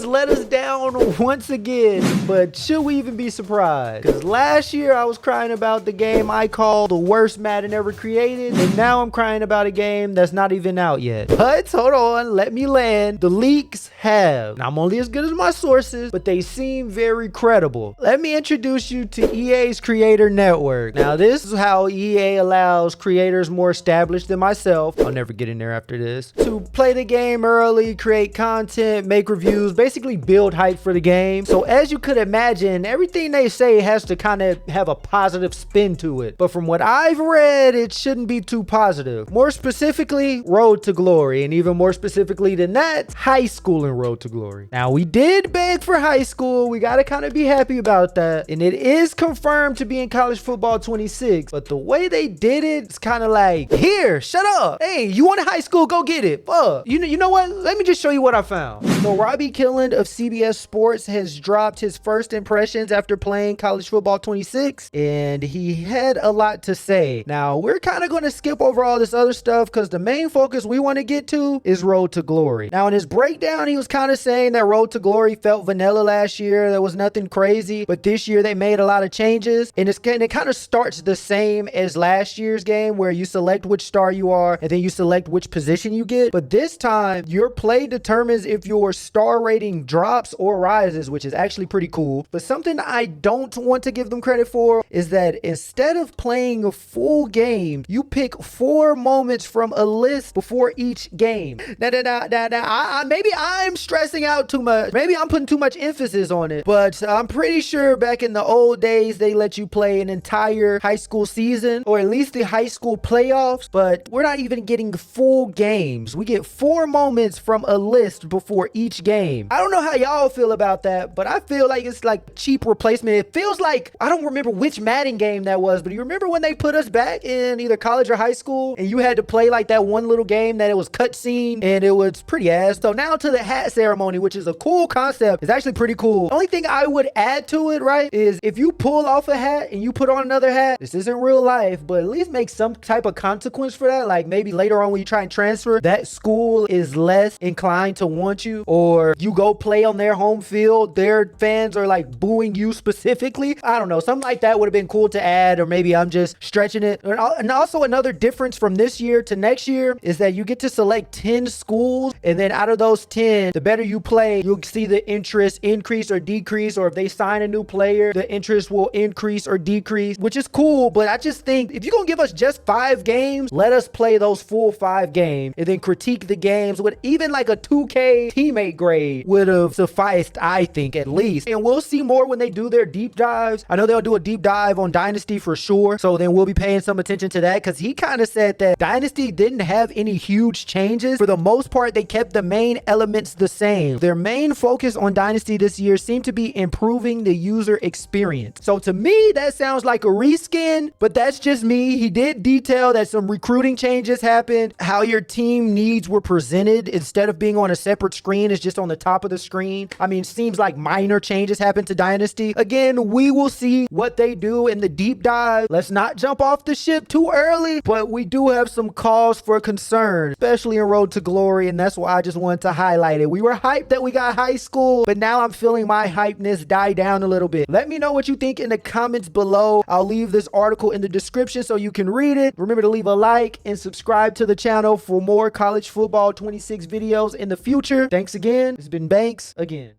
has let us down once again, but should we even be surprised? Because last year I was crying about the game I call the worst Madden ever created, and now I'm crying about a game that's not even out yet. But hold on, let me land. The leaks have. Now, I'm only as good as my sources, but they seem very credible. Let me introduce you to EA's Creator Network. Now, this is how EA allows creators more established than myself, I'll never get in there after this, to play the game early, create content, make reviews, basically build hype for the game. So as you could imagine, everything they say has to kind of have a positive spin to it. But from what I've read, it shouldn't be too positive. More specifically, Road to Glory, and even more specifically than that, high school and Road to Glory. Now, we did beg for high school. We gotta kind of be happy about that. And it is confirmed to be in College Football 26, but the way they did it, it's kind of like, here, shut up. Hey, you want a high school? Go get it. Fuck. You know what? Let me just show you what I found. So Robbie Killand of CBS Sports has dropped his first impressions after playing College Football 26, and he had a lot to say. Now, we're kind of going to skip over all this other stuff because the main focus we want to get to is Road to Glory. Now, in his breakdown, he was kind of saying that Road to Glory felt vanilla last year. There was nothing crazy, but this year they made a lot of changes, and it kind of starts the same as last year's game where you select which star you are and then you select which position you get. But this time, your play determines if your star rating drops or rises, which is actually pretty cool. But something I don't want to give them credit for is that instead of playing a full game, you pick 4 moments from a list before each game. Maybe I'm stressing out too much. Maybe I'm putting too much emphasis on it, but I'm pretty sure back in the old days, they let you play an entire high school season, or at least the high school playoffs, but we're not even getting full games. We get 4 moments from a list before each game. I don't know how y'all feel about that, but I feel like it's like cheap replacement. It feels like, I don't remember which Madden game that was, but you remember when they put us back in either college or high school and you had to play like that one little game that it was cutscene and it was pretty ass. So now to the hat ceremony, which is a cool concept. It's actually pretty cool. The only thing I would add to it, right, is if you pull off a hat and you put on another hat, this isn't real life, but at least make some type of consequence for that. Like maybe later on when you try and transfer, that school is less inclined to want you, or you go play on their home field, their fans are like booing you specifically. I don't know, something like that would have been cool to add, or maybe I'm just stretching it. And also another difference from this year to next year is that you get to select 10 schools, and then out of those 10, the better you play, you'll see the interest increase or decrease, or if they sign a new player, the interest will increase or decrease, which is cool. But I just think if you're gonna give us just 5 games, let us play those full 5 games and then critique the games with even like a 2K teammate grade would have sufficed, I think, at least. And we'll see more when they do their deep dives. I know they'll do a deep dive on Dynasty for sure, so then we'll be paying some attention to that, because he kind of said that Dynasty didn't have any huge changes. For the most part, they kept the main elements the same. Their main focus on Dynasty this year seemed to be improving the user experience. So to me, that sounds like a reskin, but that's just me. He did detail that some recruiting changes happened, how your team needs were presented instead of being on a separate screen, it's just on the top of the screen. I mean, it seems like minor changes happened to Dynasty. Again, we will see what they do in the deep dive. Let's not jump off the ship too early, but we do have some cause for concern, especially in Road to Glory, and that's why I just wanted to highlight it. We were hyped that we got high school, but now I'm feeling my hypeness die down a little bit. Let me know what you think in the comments below. I'll leave this article in the description so you can read it. Remember to leave a like and subscribe to the channel for more College Football 26 videos in the future. Thanks again. It's been Banks again.